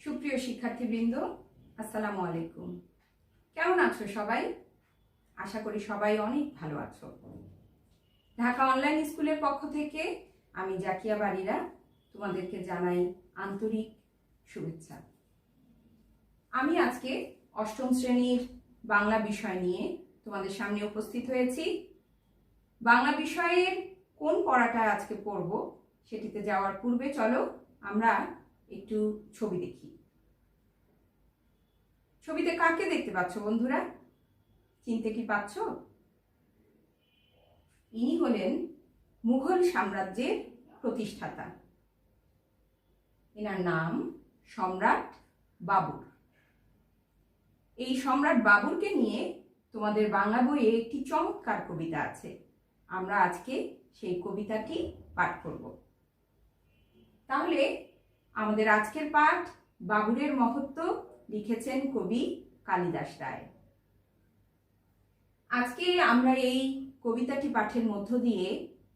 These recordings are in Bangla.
সুপ্রিয় শিক্ষার্থীবৃন্দ, আসসালামু আলাইকুম। কেমন আছো সবাই? আশা করি সবাই অনেক ভালো আছো। ঢাকা অনলাইন স্কুলের পক্ষ থেকে আমি জাকিয়া বারিরা তোমাদেরকে জানাই আন্তরিক শুভেচ্ছা। আমি আজকে অষ্টম শ্রেণীর বাংলা বিষয় নিয়ে তোমাদের সামনে উপস্থিত হয়েছি। বাংলা বিষয়ের কোন পড়াটা আজকে পড়ব সেটিতে যাওয়ার পূর্বে চলো আমরা একটু ছবি দেখি। ছবিতে কাকে দেখতে পাচ্ছ বন্ধুরা? চিনতে কি পাচ্ছ? ইনি হলেন মুঘল সাম্রাজ্যের প্রতিষ্ঠাতা। এনার নাম সম্রাট বাবর। এই সম্রাট বাবরকে নিয়ে তোমাদের বাংলা বইয়ে একটি চমৎকার কবিতা আছে। আমরা আজকে সেই কবিতাটি পাঠ করব। তাহলে আমাদের আজকের পাঠ বাবরের মহত্ব লিখেছেন কবি কালিদাস রায়। আজকে আমরা এই কবিতাটি পাঠের মধ্য দিয়ে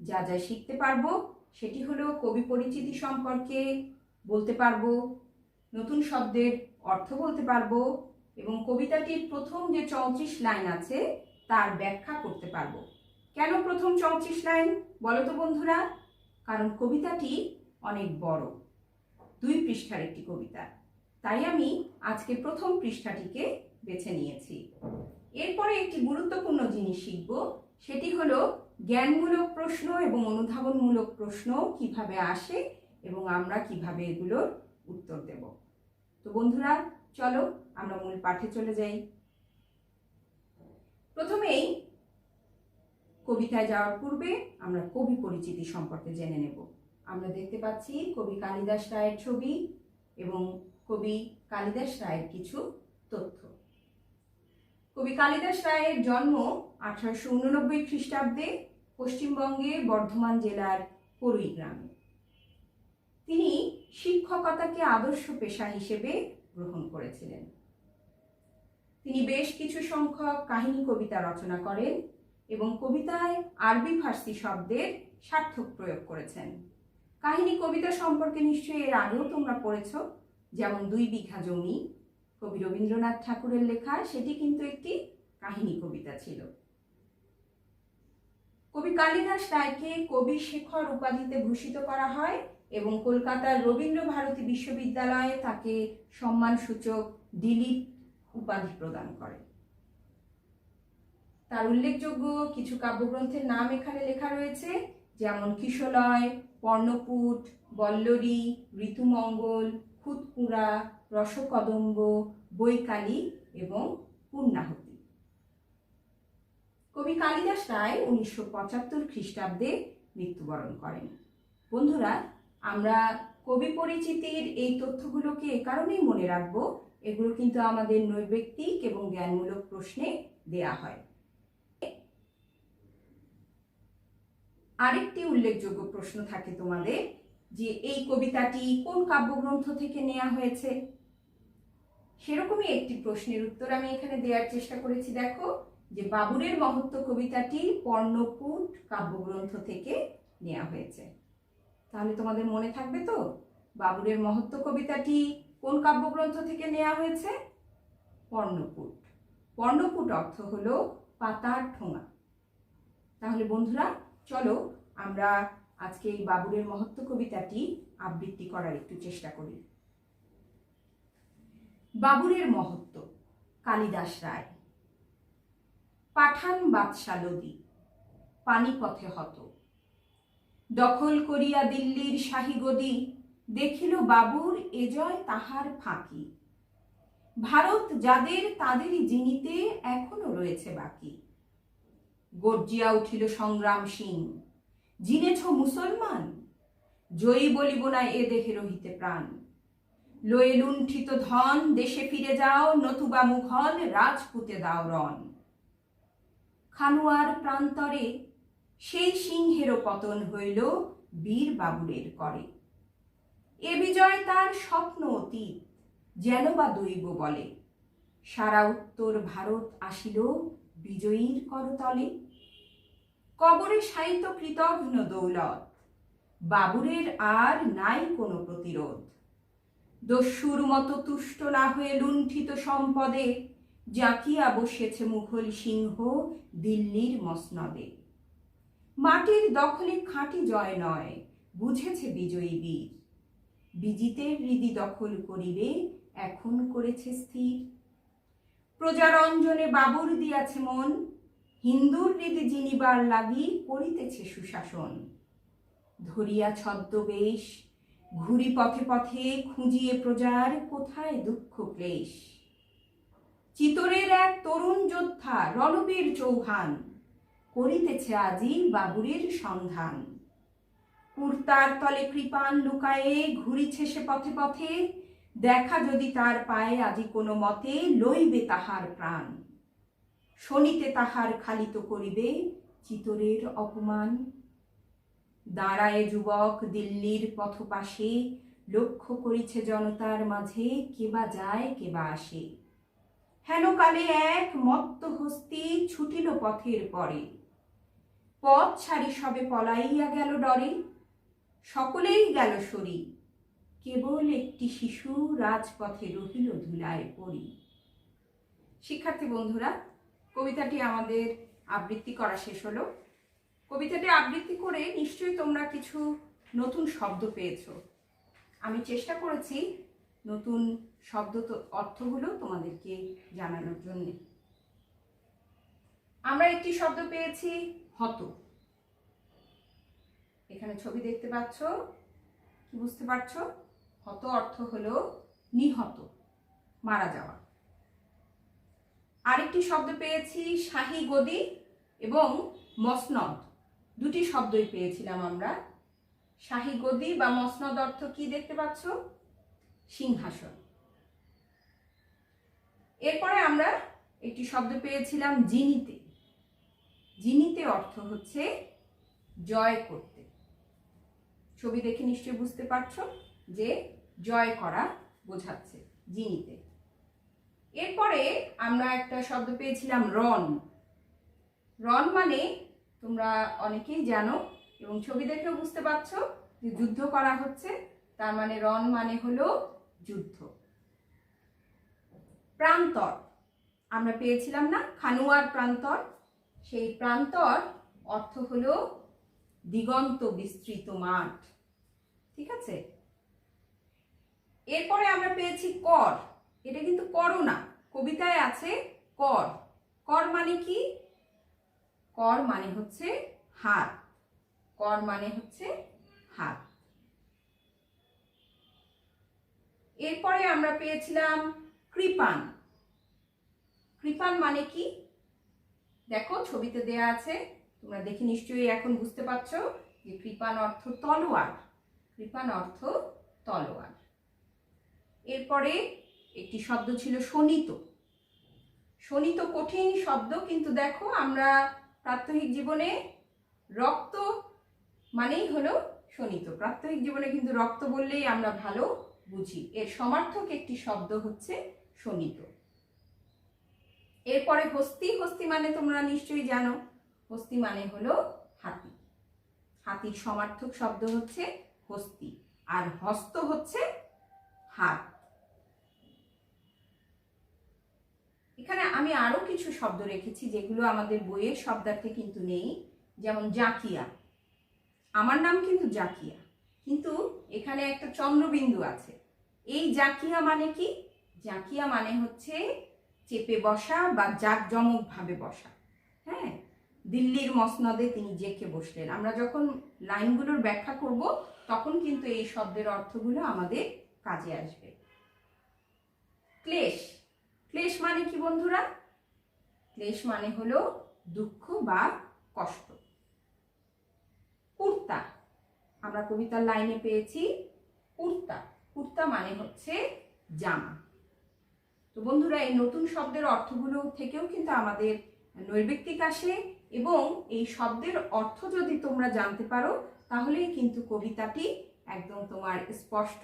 যা যা শিখতে পারবো সেটি হলো কবি পরিচিতি সম্পর্কে বলতে পারবো, নতুন শব্দের অর্থ বলতে পারবো এবং কবিতাটির প্রথম যে 34 লাইন আছে তার ব্যাখ্যা করতে পারবো। কেন প্রথম 34 লাইন বলো তো বন্ধুরা? কারণ কবিতাটি অনেক বড়, 2 পৃষ্ঠার একটি কবিতা, তাই আমি আজকে প্রথম পৃষ্ঠাটিকে বেছে নিয়েছি। এরপরে একটি গুরুত্বপূর্ণ জিনিস শিখব, সেটি হলো জ্ঞানমূলক প্রশ্ন এবং অনুধাবনমূলক প্রশ্ন কিভাবে আসে এবং আমরা কিভাবে এগুলোর উত্তর দেব। তো বন্ধুরা চলো আমরা মূল পাঠে চলে যাই। প্রথমেই কবিতায় যাওয়ার পূর্বে আমরা কবি পরিচিতি সম্পর্কে জেনে নেব। আমরা দেখতে পাচ্ছি কবি কালিদাস রায়ের ছবি এবং কবি কালিদাস রায়ের কিছু তথ্য। কবি কালিদাস রায়ের জন্ম 1889 খ্রিস্টাব্দে পশ্চিমবঙ্গে বর্ধমান জেলার পড়ুই গ্রামে। তিনি শিক্ষকতাকে আদর্শ পেশা হিসেবে গ্রহণ করেছিলেন। তিনি বেশ কিছু সংখ্যক কাহিনী কবিতা রচনা করেন এবং কবিতায় আরবি ফার্সি শব্দের সার্থক প্রয়োগ করেছেন। কাহিনী কবিতা সম্পর্কে নিশ্চয়ই এর আগেও তোমরা পড়েছ, যেমন 2 বিঘা জমি, কবি রবীন্দ্রনাথ ঠাকুরের লেখা, সেটি কিন্তু একটি কাহিনী কবিতা ছিল। কবি কালিদাস রায়কে কবি শেখর উপাধিতে ভূষিত করা হয় এবং কলকাতার রবীন্দ্র ভারতী বিশ্ববিদ্যালয়ে তাকে সম্মানসূচক ডিলিট উপাধি প্রদান করে। তার উল্লেখযোগ্য কিছু কাব্যগ্রন্থের নাম এখানে লেখা রয়েছে, যেমন কিশলয়, পর্ণপুট, বল্লরী, ঋতুমঙ্গল, খুদকুঁড়া, রসকদম্ব, বৈকালী এবং পূর্ণাহতি। কবি কালিদাস রায় 1975 খ্রিস্টাব্দে মৃত্যুবরণ করেন। বন্ধুরা, আমরা কবি পরিচিতির এই তথ্যগুলোকে এ কারণেই মনে রাখবো, এগুলো কিন্তু আমাদের নৈর্ব্যক্তিক এবং জ্ঞানমূলক প্রশ্নে দেয়া হয়। আরেকটি উল্লেখযোগ্য প্রশ্ন থাকে তোমাদের, যে এই কবিতাটি কোন কাব্যগ্রন্থ থেকে নেওয়া হয়েছে। সেরকমই একটি প্রশ্নের উত্তর আমি এখানে দেওয়ার চেষ্টা করেছি। দেখো, যে বাবরের মহত্ব কবিতাটি পর্ণপুট কাব্যগ্রন্থ থেকে নেওয়া হয়েছে। তাহলে তোমাদের মনে থাকবে তো বাবরের মহত্ব কবিতাটি কোন কাব্যগ্রন্থ থেকে নেওয়া হয়েছে? পর্ণপুট। পর্ণপুট অর্থ হলো পাতার ঠোঙা। তাহলে বন্ধুরা চলো আমরা আজকে এই বাবরের মহত্ব কবিতাটি আবৃত্তি করার একটু চেষ্টা করি। বাবরের মহত্ব, কালিদাস রায়। পাঠান বাদশা লদি, পানিপথে হত, দখল করিয়া দিল্লির শাহী গদি, দেখিল বাবুর এজয় তাহার ফাঁকি, ভারত যাদের তাদেরই জিনিতে এখনো রয়েছে বাকি। গর্জিয়া উঠিল সংগ্রাম সিং, জিনেছ মুসলমান, জয়ী বলিব না এ দেহে রহিতে প্রাণ, লয়ে লুণ্ঠিত ধন দেশে ফিরে যাও, নতুবা মুঘল রাজপুতে দাও রণ। খানুয়ার প্রান্তরে সেই সিংহেরও পতন হইল বীর বাবুরের করে। এ বিজয় তার স্বপ্ন অতীত, যেন বা দৈব বলে, সারা উত্তর ভারত আসিল বিজয়ীর করতলে। কবরে শায়িত কৃতঘ্ন দৌলত, বাবুরের আর নাই কোনো প্রতিরোধ, দস্যুর মতো তুষ্ট না হয়ে লুণ্ঠিত সম্পদে জাকিয়া বসেছে মুঘল সিংহ দিল্লির মসনদে। মাটির দখলে খাঁটি জয় নয়, বুঝেছে বিজয়ী বীর। বিজিতের হৃদি দখল করিবে এখন করেছে স্থির। প্রজারঞ্জনে বাবুর দিয়াছে মন, হিন্দুর হৃদি জিনিবার লাগি করিতেছে সুশাসন। ধরিয়া ছদ্মবেশ ঘুরি পথে পথে খুঁজিয়ে প্রজার কোথায় দুঃখ ক্লেশ। চিতরের এক তরুণ যোদ্ধা রণবীর চৌহান করিতেছে আজি বাবুরের সন্ধান। কুর্তার তলে কৃপান লুকায়ে ঘুরিছে সে পথে পথে, দেখা যদি তার পায়ে আজি কোনো মতে লইবে তাহার প্রাণ। শনিতে তাহার খালিত করিবে চিতরের অপমান। দাঁড়ায় যুবক দিল্লির পথপাশে, লক্ষ্য করিছে জনতার মাঝে কেবা যায় কেবা আসে। হেনকালে এক মত্ত হস্তি ছুটিল পথের পরে, পথ ছাড়ি সবে পলাইয়া গেল ডরে। সকলেই গেল সরি, কেবল একটি শিশু রাজপথে রহিল ধুলায় পড়ি। শিক্ষার্থী বন্ধুরা, কবিতাটি আমাদের আবৃত্তি করা শেষ হলো। কবিতাটি আবৃত্তি করে নিশ্চয়ই তোমরা কিছু নতুন শব্দ পেয়েছো। আমি চেষ্টা করেছি নতুন শব্দ অর্থগুলো তোমাদেরকে জানানোর জন্য। আমরা একটি শব্দ পেয়েছি হত। এখানে ছবি দেখতে পাচ্ছ, কি বুঝতে পারছো? হত অর্থ হলো নিহত, মারা যাওয়া। আরেকটি শব্দ পেয়েছি শাহী গদি এবং মসনদ, দুটি শব্দই পেয়েছিলাম আমরা। শাহী গদি বা মসনদ অর্থ কি দেখতে পাচ্ছ? সিংহাসন। এরপরে আমরা একটি শব্দ পেয়েছিলাম জিনিতে। জিনিতে অর্থ হচ্ছে জয় করতে। ছবি দেখে নিশ্চয়ই বুঝতে পারছো যে জয় করা বোঝাচ্ছে জিনিতে। এরপরে আমরা একটা শব্দ পেয়েছিলাম রণ। রণ মানে তোমরা অনেকেই জানো এবং ছবি দেখেও বুঝতে পারছো যে যুদ্ধ করা হচ্ছে, তার মানে রণ মানে হলো যুদ্ধ। প্রান্তর আমরা পেয়েছিলাম না, খানুয়ার প্রান্তর, সেই প্রান্তর অর্থ হলো দিগন্ত বিস্তৃত মাঠ। ঠিক আছে। এরপরে আমরা পেয়েছি কর। এটা কিন্তু করো না, কবিতায় আছে কর। কর মানে কি? কর মানে হচ্ছে হাত। কর মানে হচ্ছে হাত। এরপরে আমরা পেয়েছিলাম কৃপান। কৃপান মানে কি? দেখো ছবিতে দেয়া আছে, তোমরা দেখে নিশ্চয়ই এখন বুঝতে পারছো যে কৃপান অর্থ তলোয়ার। কৃপান অর্থ তলোয়ার। এরপরে একটি শব্দ ছিল শোণিত। শোণিত কঠিন শব্দ, কিন্তু দেখো আমরা প্রাত্যহিক জীবনে রক্ত মানেই হলো শোণিত। প্রাত্যহিক জীবনে কিন্তু রক্ত বললেই আমরা ভালো বুঝি। এর সমার্থক একটি শব্দ হচ্ছে শোণিত। এরপরে হস্তি। হস্তি মানে তোমরা নিশ্চয়ই জানো, হস্তি মানে হলো হাতি। হাতির সমার্থক শব্দ হচ্ছে হস্তি, আর হস্ত হচ্ছে হাত। এখানে আমি আরো কিছু শব্দ রেখেছি যেগুলো আমাদের বইয়ের শব্দার্থে কিন্তু নেই, যেমন জাকিয়া। আমার নাম কিন্তু জাকিয়া, কিন্তু এখানে একটা চন্দ্রবিন্দু আছে। এই জাকিয়া মানে কি? জাকিয়া মানে হচ্ছে চেপে বসা বা জাঁকজমক ভাবে বসা। হ্যাঁ, দিল্লির মসনদে তিনি জেকে বসলেন। আমরা যখন লাইনগুলোর ব্যাখ্যা করব তখন কিন্তু এই শব্দের অর্থগুলো আমাদের কাজে আসবে। ক্লেশ। ক্লেশ মানে কি বন্ধুরা? ক্লেশ মানে হলো দুঃখ বা কষ্ট। কুর্তা, আমরা কবিতার লাইনে পেয়েছি কুর্তা। কুর্তা মানে হচ্ছে জামা। তো বন্ধুরা, এই নতুন শব্দের অর্থগুলো থেকেও কিন্তু আমাদের নৈর্ব্যক্তিক আসে, এবং এই শব্দের অর্থ যদি তোমরা জানতে পারো তাহলেই কিন্তু কবিতাটি একদম তোমার স্পষ্ট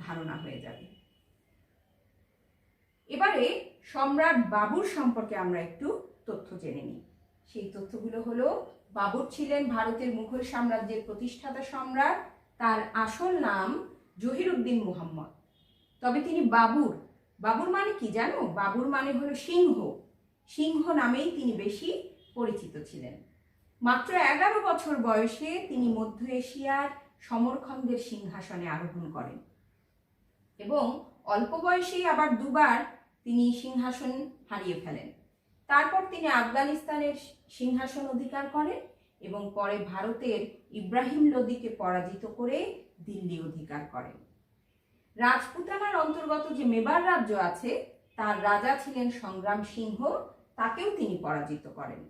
ধারণা হয়ে যাবে। এবারে সম্রাট বাবুর সম্পর্কে আমরা একটু তথ্য জেনে নিই। সেই তথ্যগুলো হলো, বাবর ছিলেন ভারতের মুঘল সাম্রাজ্যের প্রতিষ্ঠাতা সম্রাট। তার আসল নাম জহিরুদ্দিন মুহাম্মদ। তবে তিনি বাবুর, বাবুর মানে কি জানো? বাবুর মানে হলো সিংহ, সিংহ নামেই তিনি বেশি পরিচিত ছিলেন। মাত্র 11 বছর বয়সে তিনি মধ্য এশিয়ার সমরখন্দের সিংহাসনে আরোহণ করেন এবং অল্প বয়সেই আবার দুবার তিনি সিংহাসন হারিয়ে ফেলেন। তারপর তিনি আফগানিস্তানের সিংহাসন অধিকার করেন এবং পরে ভারতের ইব্রাহিম লোদিকে পরাজিত করে দিল্লি অধিকার করেন। রাজপুতানার অন্তর্গত যে মেবার রাজ্য আছে তার রাজা ছিলেন সংগ্রাম সিংহ, তাকেও তিনি পরাজিত করেন।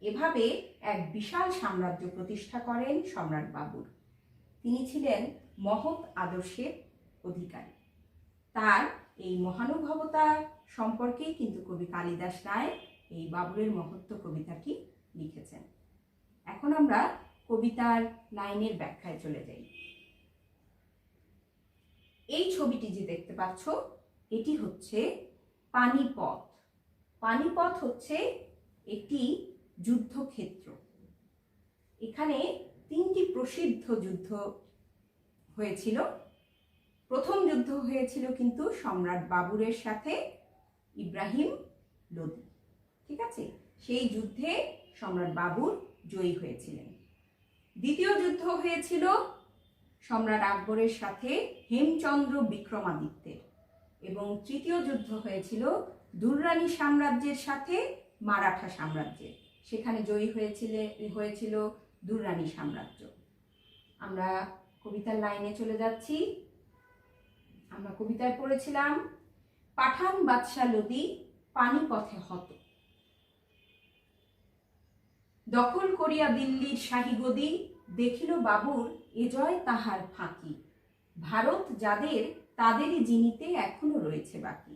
এভাবে এক বিশাল সাম্রাজ্য প্রতিষ্ঠা করেন সম্রাট বাবর। তিনি ছিলেন মহৎ আদর্শের অধিকারী। তার এই মহানুভবতা সম্পর্কেই কিন্তু কবি কালিদাস রায় এই বাবরের মহত্ব কবিতাটি লিখেছেন। এখন আমরা কবিতার লাইনের ব্যাখ্যায় চলে যাই। এই ছবিটি যে দেখতে পাচ্ছ এটি হচ্ছে পানিপথ। পানিপথ হচ্ছে একটি যুদ্ধক্ষেত্র। এখানে 3টি প্রসিদ্ধ যুদ্ধ হয়েছিল। প্রথম যুদ্ধ হয়েছিল কিন্তু সম্রাট বাবরের সাথে ইব্রাহিম লোদি, ঠিক আছে? সেই যুদ্ধে সম্রাট বাবর জয়ী হয়েছিলেন। দ্বিতীয় যুদ্ধ হয়েছিল সম্রাট আকবরের সাথে হেমচন্দ্র বিক্রমাদিত্যের এবং তৃতীয় যুদ্ধ হয়েছিল দুররানি সাম্রাজ্যের সাথে মারাঠা সাম্রাজ্যের। সেখানে জয়ী হয়েছিল দুররানি সাম্রাজ্য। আমরা কবিতার লাইনে চলে যাচ্ছি। আমরা কবিতায় পড়েছিলাম, পাঠান বাদশা লোদি পানিপথে হত, দখল করিয়া দিল্লির শাহী গদি, দেখিল বাবুর এ জয় তাহার ফাঁকি, ভারত যাদের তাদেরই জিনিতে এখনো রয়েছে বাকি।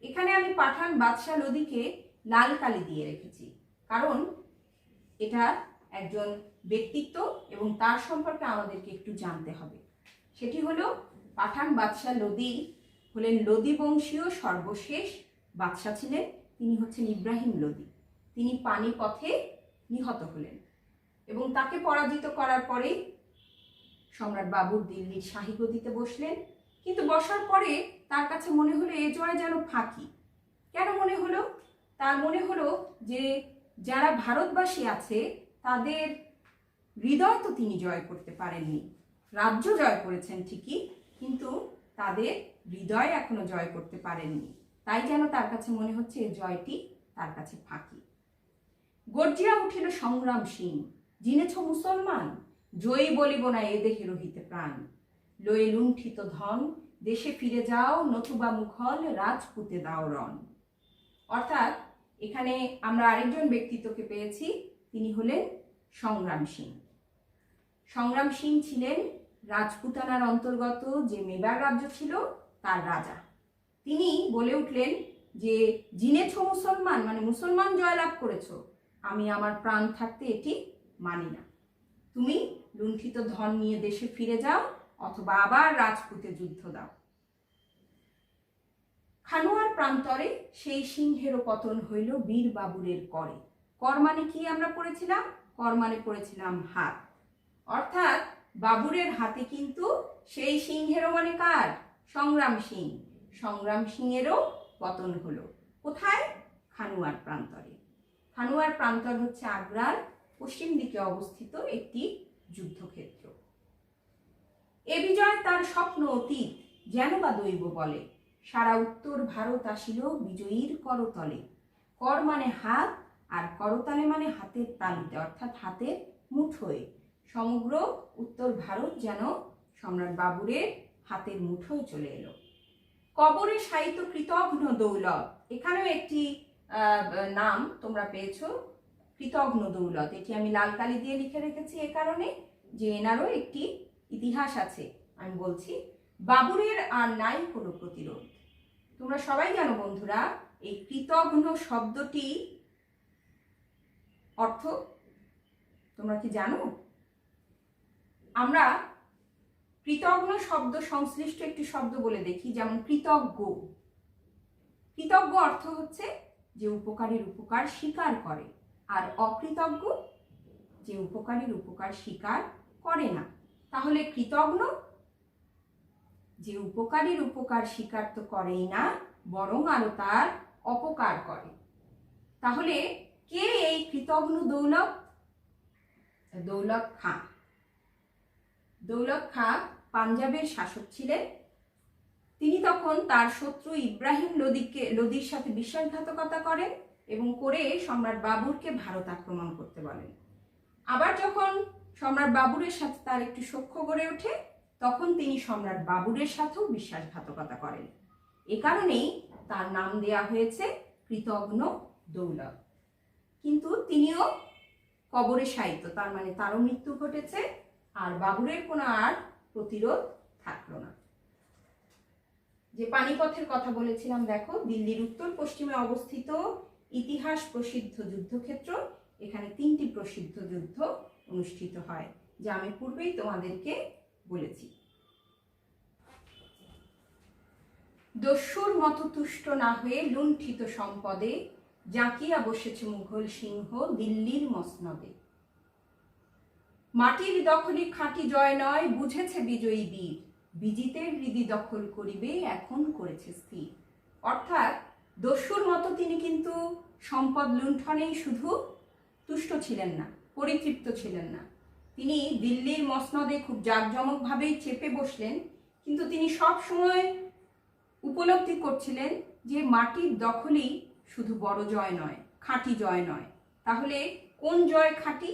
এখানে আমি পাঠান বাদশা লোদিকে লাল কালি দিয়ে রেখেছি, কারণ এটা একজন ব্যক্তিত্ব এবং তার সম্পর্কে আমাদেরকে একটু জানতে হবে। সেটি হলো পাঠান বাদশা লোদি হলেন লোদি বংশীয় সর্বশেষ বাদশা ছিলেন। তিনি হচ্ছেন ইব্রাহিম লোদি। তিনি পানিপথে নিহত হলেন এবং তাকে পরাজিত করার পরে সম্রাট বাবর দিল্লির শাহী গদিতে বসলেন। কিন্তু বসার পরে তার কাছে মনে হলো এ জয় যেন ফাঁকি। কেন মনে হলো? তার মনে হলো যে যারা ভারতবাসী আছে তাদের হৃদয় তো তিনি জয় করতে পারেননি। রাজ্য জয় করেছেন ঠিকই, কিন্তু তাদের হৃদয় এখনো জয় করতে পারেননি। তাই যেন তার কাছে মনে হচ্ছে এই জয়টি তার কাছে ফাঁকি। গর্জিয়া উঠিল সংগ্রাম সিং, জিনেছ মুসলমান, জয়ী বলিব না এ দেহে রহিতে প্রাণ, লয়ে লুণ্ঠিত ধন দেশে ফিরে যাও, নতুবা মুঘল রাজপুতে দাও রণ। অর্থাৎ এখানে আমরা আরেকজন ব্যক্তিত্বকে পেয়েছি, তিনি হলেন সংগ্রাম সিং। সংগ্রাম সিং ছিলেন রাজপুতানার অন্তর্গত যে মেবার রাজ্য ছিল তার রাজা। তিনি বলে উঠলেন যে জিনেছ মুসলমান মানে মুসলমান জয়লাভ করেছ, আমি আমার প্রাণ থাকতে এটি মানি না। তুমি লুণ্ঠিত ধন নিয়ে দেশে ফিরে যাও অথবা আবার রাজপুতে যুদ্ধ দাও। খানোয়ার প্রান্তরে সেই সিংহেরও পতন হইল বীর বাবুরের করে। কর মানে কি আমরা পড়েছিলাম? কর মানে পড়েছিলাম হাত। অর্থাৎ বাবুরের হাতে কিন্তু সেই সিংহেরও মানে কার? সংগ্রাম সিং। সংগ্রাম সিংয়েরও পতন হলো। কোথায়? খানোয়ার প্রান্তরে। খানোয়ার প্রান্তর হচ্ছে আগ্রার পশ্চিম দিকে অবস্থিত একটি যুদ্ধক্ষেত্র। এ বিজয় তার স্বপ্ন অতীত, যেন বা দৈব বলে, সারা উত্তর ভারত আসিল বিজয়ীর করতলে। কর মানে হাত আর করতালে মানে হাতের তালুতে, অর্থাৎ হাতের মুঠোয়। সমগ্র উত্তর ভারত যেন সম্রাট বাবরের হাতের মুঠোয় চলে এলো। কবরে শায়িত কৃতঘ্ন দৌলত, এখানেও একটি নাম তোমরা পেয়েছো, কৃতঘ্ন দৌলত। এটি আমি লাল কালি দিয়ে লিখে রেখেছি এ কারণে যে এনারও একটি ইতিহাস আছে। আমি বলছি, বাবরের আর নাই কোনো প্রতিরোধ। তোমরা সবাই জানো বন্ধুরা, এই কৃতঘ্ন শব্দটি অর্থ তোমরা কি জানো? আমরা কৃতঘ্ন শব্দ সংশ্লিষ্ট একটি শব্দ বলে দেখি, যেমন কৃতজ্ঞ। কৃতজ্ঞ অর্থ হচ্ছে যে উপকারীর উপকার স্বীকার করে, আর অকৃতজ্ঞ যে উপকারীর উপকার স্বীকার করে না। তাহলে কৃতজ্ঞ যে উপকারীর উপকার স্বীকার তো করেই না, বরং আরো তার অপকার করে। তাহলে কে এই কৃতঘ্ন দৌলত? দৌলত খাঁ। দৌলত খাঁ পাঞ্জাবের শাসক ছিলেন। তিনি তখন তার শত্রু ইব্রাহিম লোদির সাথে বিশ্বাসঘাতকতা করেন এবং করে সম্রাট বাবুরকে ভারত আক্রমণ করতে বলেন। আবার যখন সম্রাট বাবুরের সাথে তার একটি সখ্য গড়ে ওঠে, তখন তিনি সম্রাট বাবুরের সাথেও বিশ্বাসঘাতকতা করেন। এ কারণেই তার নাম দেয়া হয়েছে কৃতঘ্ন দৌলত। কিন্তু তিনিও কবরে শায়িত, তার মানে তারও মৃত্যু ঘটেছে, আর বাবুরের কোনো আর প্রতিরোধ থাকলো না। যে পানিপথের কথা বলেছিলাম, দেখো দিল্লির উত্তর পশ্চিমে অবস্থিত ইতিহাস প্রসিদ্ধ যুদ্ধক্ষেত্র। এখানে 3টি প্রসিদ্ধ যুদ্ধ অনুষ্ঠিত হয়, যা আমি পূর্বেই তোমাদেরকে বলেছি। দস্যুর মতো তুষ্ট না হয়ে লুণ্ঠিত সম্পদে জাঁকিয়া বসেছে মুঘল সিংহ দিল্লির মসনদে। মাটির দখলে খাঁটি জয় নয়, বুঝেছে বিজয়ী বীর, বিজিতের হৃদি দখল করিবে এখন করেছে স্থির। অর্থাৎ দস্যুর মতো তিনি কিন্তু সম্পদ লুণ্ঠনেই শুধু তুষ্ট ছিলেন না, পরিতৃপ্ত ছিলেন না। তিনি দিল্লির মসনদে খুব জাঁকজমকভাবেই চেপে বসলেন, কিন্তু তিনি সব সময় উপলব্ধি করছিলেন যে মাটির দখলই শুধু বড় জয় নয়, খাঁটি জয় নয়। তাহলে কোন জয় খাঁটি?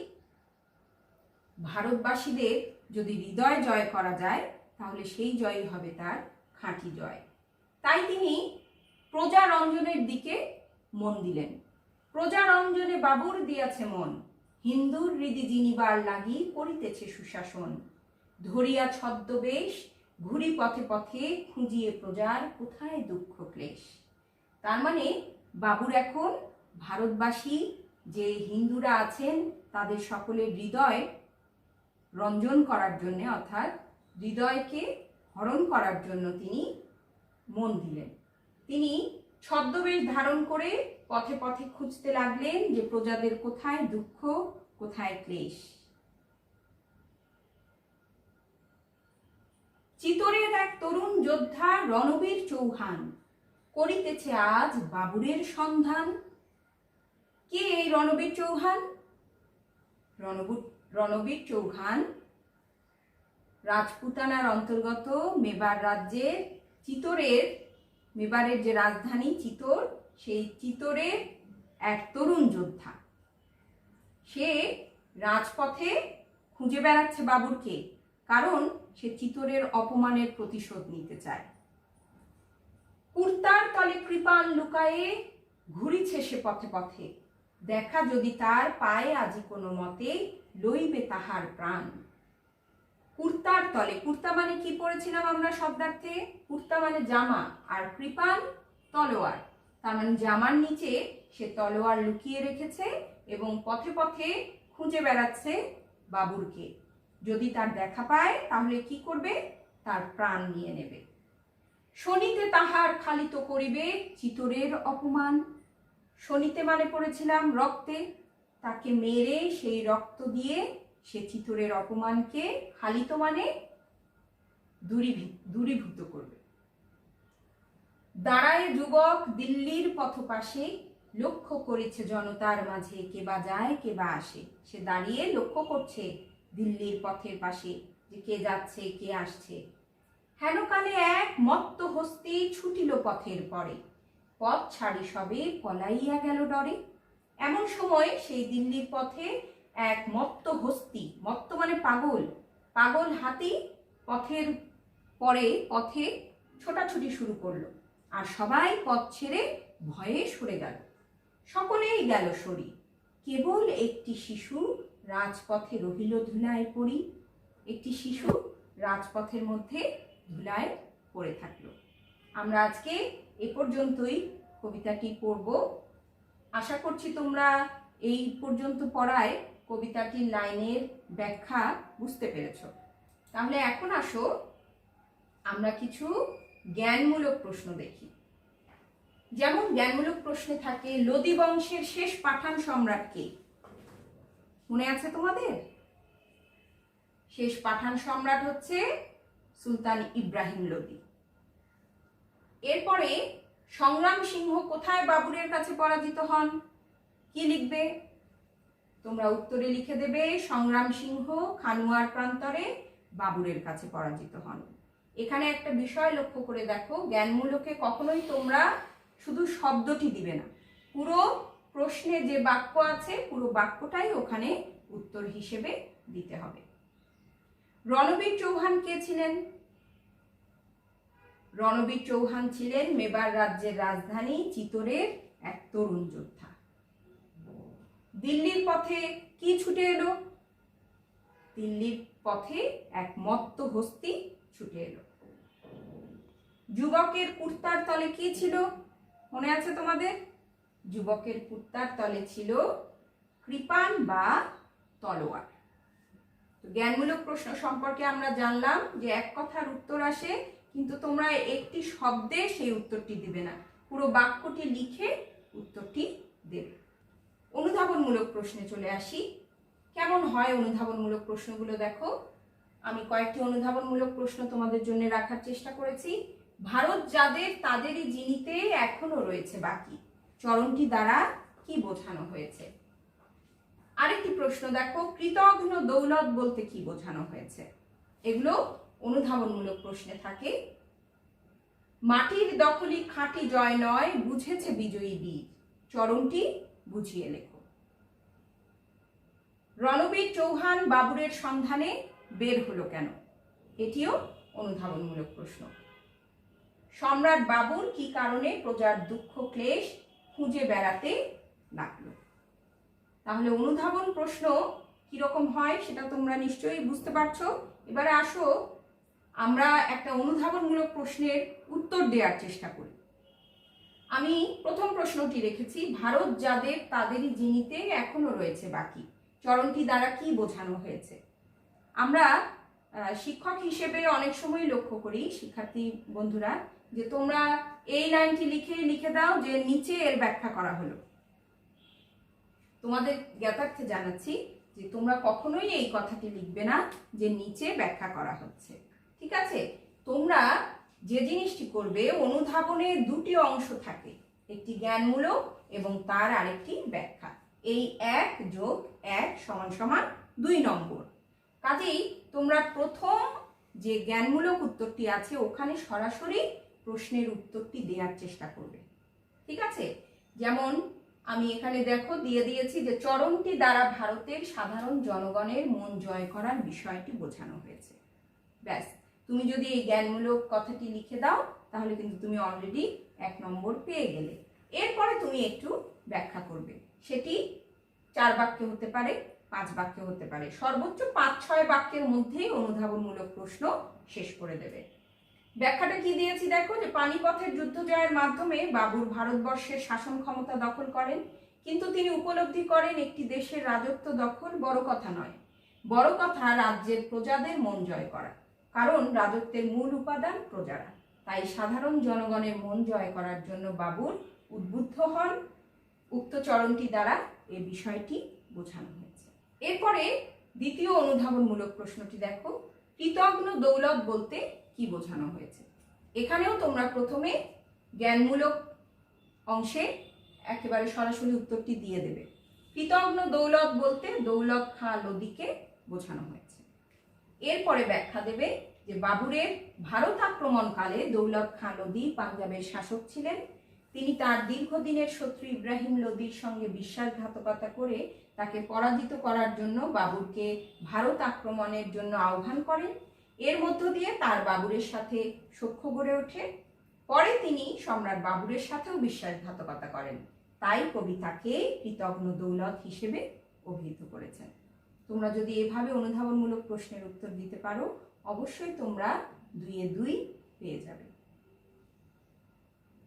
ভারতবাসীদের যদি হৃদয় জয় করা যায়, তাহলে সেই জয়ই হবে তার খাঁটি জয়। তাই তিনি প্রজারঞ্জনের দিকে মন দিলেন। প্রজারঞ্জনে বাবুর দিয়াছে মন, হিন্দুর হৃদি জিনিবার লাগি করিতেছে সুশাসন। ধরিয়া ছদ্মবেশ ঘুরি পথে পথে, খুঁজিয়ে প্রজার কোথায় দুঃখ ক্লেশ। তার মানে বাবুর এখন ভারতবাসী যে হিন্দুরা আছেন তাদের সকলের হৃদয় রঞ্জন করার জন্য, অর্থাৎ হৃদয়কে হরণ করার জন্য তিনি মন দিলেন। তিনি ছদ্মবেশ ধারণ করে পথে পথে খুঁজতে লাগলেন যে প্রজাদের কোথায় দুঃখ, কোথায় ক্লেশ। চিতোরের এক তরুণ যোদ্ধা রণবীর চৌহান করিতেছে আজ বাবুরের সন্ধান। কে এই রণবীর চৌহান? রণবীর চৌহান রাজপুতানার অন্তর্গত মেবার রাজ্যের মেবারের যে রাজধানী চিতোর, সেই চিতোরের এক তরুণ যোদ্ধা। সে রাজপথে খুঁজে বেড়াচ্ছে বাবুরকে, কারণ সে চিতোরের অপমানের প্রতিশোধ নিতে চায়। কুর্তার তলে কৃপাণ লুকায়ে ঘুরিছে সে পথে পথে, দেখা যদি তার পায়ে আজি কোনো মতে লইবে তাহার প্রাণ। কুর্তার তলে, কুর্তা মানে কি পড়েছিলাম আমরা শব্দার্থে? কুর্তা মানে জামা, আর কৃপাণ তলোয়ার। তার মানে জামার নিচে সে তলোয়ার লুকিয়ে রেখেছে এবং পথে পথে খুঁজে বেড়াচ্ছে বাবুরকে। যদি তার দেখা পায় তাহলে কি করবে? তার প্রাণ নিয়ে নেবে। শনিতে তাহার খালিত করিবে চিতোরের অপমান। শনিতে মানে পড়েছিলাম রক্তে, তাকে মেরে সেই রক্ত দিয়ে সে চিতোরের অপমানকে খালিত মানে দূরীভূত করবে। দাঁড়ায় যুবক দিল্লির পথপাশে, লক্ষ্য করেছে জনতার মাঝে কে বা যায় কে বা আসে। সে দাঁড়িয়ে লক্ষ্য করছে দিল্লির পথের পাশে যে কে যাচ্ছে কে আসছে। হেনকালে এক মত্ত হস্তি ছুটিল পথের পরে, পথ ছাড়ি সবে পলাইয়া গেল ডরে। এমন সময় সেই দিল্লির পথে এক মত্ত হস্তি, মত্ত মানে পাগল, পাগল হাতি পথের পরে পথে ছোটাছুটি শুরু করলো, আর সবাই পথ ছেড়ে ভয়ে সরে গেল। সকলেই গেল সরি, কেবল একটি শিশু রাজপথে রহিল ধুলায় পড়ি। একটি শিশু রাজপথের মধ্যে ধুলায় পড়ে থাকলো। আমরা আজকে এ পর্যন্তই কবিতাটি পড়ব। আশা করছি তোমরা এই পর্যন্ত পড়ায় কবিতাটির লাইনের ব্যাখ্যা বুঝতে পেরেছ। তাহলে এখন আসো আমরা কিছু জ্ঞানমূলক প্রশ্ন দেখি। যেমন জ্ঞানমূলক প্রশ্নে থাকে লোদি বংশের শেষ পাঠান সম্রাট কে? মনে আছে তোমাদের? শেষ পাঠান সম্রাট হচ্ছে সুলতান ইব্রাহিম লোদি। এরপরে সংগ্রাম সিংহ কোথায় বাবুরের কাছে পরাজিত হন, কি লিখবে? তোমরা উত্তরে লিখে দেবে সংগ্রাম সিংহ খানুয়ার প্রান্তরে বাবুরের কাছে পরাজিত হন। এখানে একটা বিষয় লক্ষ্য করে দেখো, জ্ঞানমূলকে কখনোই তোমরা শুধু শব্দটি দিবে না, পুরো প্রশ্নে যে বাক্য আছে পুরো বাক্যটাই ওখানে উত্তর হিসেবে দিতে হবে। রণবীর চৌহান কে ছিলেন? রণবীর চৌহান ছিলেন মেবার রাজ্যের রাজধানী চিতোরের এক তরুণ যোদ্ধা। দিল্লির পথে কি ছুটে এলো? দিল্লির পথে এক মত্ত হস্তি ছুটে এলো। যুবকের কুর্তার তলে কি ছিল, মনে আছে তোমাদের? যুবকের কুর্তার তলে ছিল কৃপাণ বা তলোয়ার। জ্ঞানমূলক প্রশ্ন সম্পর্কে আমরা জানলাম যে এক কথার উত্তর আসে, কিন্তু তোমরা একটি শব্দে সেই উত্তরটি দিবে না, পুরো বাক্যটি লিখে উত্তরটি দেবে। অনুধাবনমূলক প্রশ্নে চলে আসি। কেমন হয় অনুধাবনমূলক প্রশ্নগুলো দেখো। আমি কয়েকটি অনুধাবনমূলক প্রশ্ন তোমাদের জন্য রাখার চেষ্টা করেছি। ভারত যাদের তাদেরই যিনিতে এখনো রয়েছে বাকি, চরণটি দ্বারা কি বোঝানো হয়েছে? আরেকটি প্রশ্ন দেখো, কৃতঘ্ন দৌলত বলতে কি বোঝানো হয়েছে? এগুলো অনুধাবনমূলক প্রশ্নে থাকে। মাটির দখলই খাঁটি জয় নয়, বুঝেছে বিজয়ী বীর, চরণটি বুঝিয়ে লেখো। রণবীর চৌহান বাবুরের সন্ধানে বের হলো কেন? এটিও অনুধাবনমূলক প্রশ্ন। সম্রাট বাবুর কি কারণে প্রজার দুঃখ ক্লেশ খুঁজে বেড়াতে লাগলো? তাহলে অনুধাবন প্রশ্ন কিরকম হয় সেটা তোমরা নিশ্চয়ই বুঝতে পারছো। এবারে আসো আমরা একটা অনুধাবনমূলক প্রশ্নের উত্তর দেওয়ার চেষ্টা করি। আমি প্রথম প্রশ্নটি রেখেছি, ভারত যাদের তাদেরই যিনিতে এখনো রয়েছে বাকি, চরণটি দ্বারা কি বোঝানো হয়েছে? আমরা শিক্ষক হিসেবে অনেক সময় লক্ষ্য করি শিক্ষার্থী বন্ধুরা যে তোমরা এই লাইনটি লিখে দাও যে নিচে এর ব্যাখ্যা করা হলো। তোমাদের জ্ঞাতার্থে জানাচ্ছি যে তোমরা কখনোই এই কথাটি লিখবে না যে নিচে ব্যাখ্যা করা হচ্ছে, ঠিক আছে? তোমরা যে জিনিসটি করবে, অনুধাবনে দুটি অংশ থাকে, একটি জ্ঞানমূলক এবং তার আরেকটি ব্যাখ্যা। এই 1 + 1 = 2 নম্বর। কাজেই তোমরা প্রথম যে জ্ঞানমূলক উত্তরটি আছে ওখানে সরাসরি প্রশ্নের উত্তরটি দেওয়ার চেষ্টা করবে, ঠিক আছে? যেমন আমি এখানে দেখো দিয়ে দিয়েছি যে চরণটি দ্বারা ভারতের সাধারণ জনগণের মন জয় করার বিষয়টি বোঝানো হয়েছে। ব্যাস, তুমি যদি এই জ্ঞানমূলক কথাটি লিখে দাও তাহলে কিন্তু তুমি অলরেডি 1 নম্বর পেয়ে গেলে। এরপরে তুমি একটু ব্যাখ্যা করবে, সেটি 4 বাক্যে হতে পারে, 5 বাক্যে হতে পারে, সর্বোচ্চ 5-6 বাক্যের মধ্যেই অনুধাবনমূলক প্রশ্ন শেষ করে দেবে। ব্যাখ্যাটা কি দিয়েছি দেখো, যে পানিপথের যুদ্ধ জয়ের মাধ্যমে বাবুর ভারতবর্ষের শাসন ক্ষমতা দখল করেন, কিন্তু তিনি উপলব্ধি করেন একটি দেশের রাজত্ব দখল বড় কথা নয়, বড় কথা রাজ্যের প্রজাদের মন জয় করা, কারণ রাজত্বের মূল উপাদান প্রজারা। তাই সাধারণ জনগণের মন জয় করার জন্য বাবুর উদ্বুদ্ধ হন। উক্ত চরণটি দ্বারা এই বিষয়টি বোঝানো হয়েছে। এরপরে দ্বিতীয় অনুধাবনমূলক প্রশ্নটি দেখো, কৃতঘ্ন দৌলত বলতে কি বোঝানো হয়েছে? এখানেও তোমরা প্রথমে জ্ঞানমূলক অংশে একেবারে সরাসরি উত্তরটি দিয়ে দেবে। কৃতঘ্ন দৌলত বলতে দৌলত খাঁ লোদীকে বোঝানো হয়েছে। এরপরে ব্যাখ্যা দেবে যে বাবুরের ভারত আক্রমণকালে দৌলত খাঁ লোদী পাঞ্জাবের শাসক ছিলেন। তিনি তার দীর্ঘদিনের শত্রু ইব্রাহিম লোদীর সঙ্গে বিশ্বাসঘাতকতা করে তাকে পরাজিত করার জন্য বাবুরকে ভারত আক্রমণের জন্য আহ্বান করেন। এর মধ্য দিয়ে তার বাবুরের সাথে সখ্য গড়ে ওঠে। পরে তিনি সম্রাট বাবুরের সাথেও বিশ্বাসঘাতকতা করেন, তাই কবি তাকে কৃতঘ্ন দৌলত হিসেবে অভিহিত করেছেন। তোমরা যদি এভাবে অনুধাবনমূলক প্রশ্নের উত্তর দিতে পারো অবশ্যই তোমরা 2-এ 2 পেয়ে যাবে।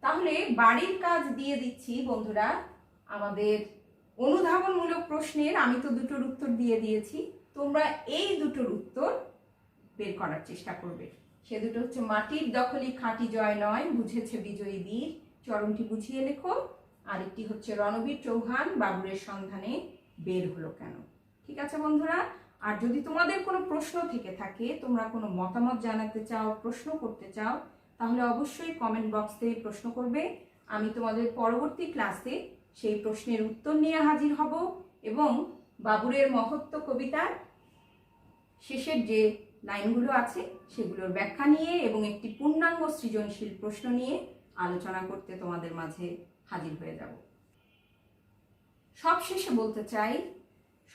তাহলে বাড়ির কাজ দিয়ে দিচ্ছি বন্ধুরা। আমাদের অনুধাবনমূলক প্রশ্নের আমি তো দুটোর উত্তর দিয়ে দিয়েছি, তোমরা এই দুটোর উত্তর বের করার চেষ্টা করবে। সে দুটো হচ্ছে, মাটির দখলই খাঁটি জয় নয়, বুঝেছে বিজয়ী বীর, চরণটি বুঝিয়ে লেখো। আরেকটি হচ্ছে রণবীর চৌহান বাবুরের সন্ধানে বের হলো কেন। ঠিক আছে বন্ধুরা? আর যদি তোমাদের কোনো প্রশ্ন থেকে থাকে, তোমরা কোনো মতামত জানাতে চাও, প্রশ্ন করতে চাও, তাহলে অবশ্যই কমেন্ট বক্সে প্রশ্ন করবে। আমি তোমাদের পরবর্তী ক্লাসে সেই প্রশ্নের উত্তর নিয়ে হাজির হব এবং বাবুরের মহত্ব কবিতার শেষের যে লাইনগুলো আছে সেগুলোর ব্যাখ্যা নিয়ে এবং একটি পূর্ণাঙ্গ সৃজনশীল প্রশ্ন নিয়ে আলোচনা করতে তোমাদের মাঝে হাজির হয়ে যাব। সবশেষে বলতে চাই,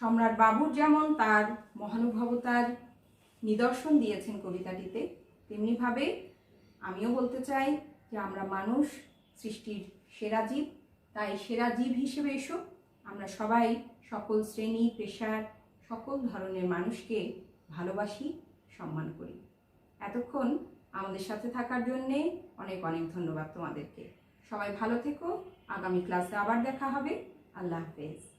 সম্রাট বাবুর যেমন তার মহানুভবতার নিদর্শন দিয়েছেন কবিতাটিতে, তেমনিভাবে আমিও বলতে চাই যে আমরা মানুষ, সৃষ্টির সেরা জীব। তাই সেরা জীব হিসেবে এসো আমরা সবাই সকল শ্রেণী পেশার সকল ধরনের মানুষকে ভালোবাসি, সম্মান করি। এতক্ষণ আমাদের সাথে থাকার জন্যে অনেক অনেক ধন্যবাদ তোমাদেরকে। সবাই ভালো থেকো। আগামী ক্লাসে আবার দেখা হবে। আল্লাহ হাফেজ।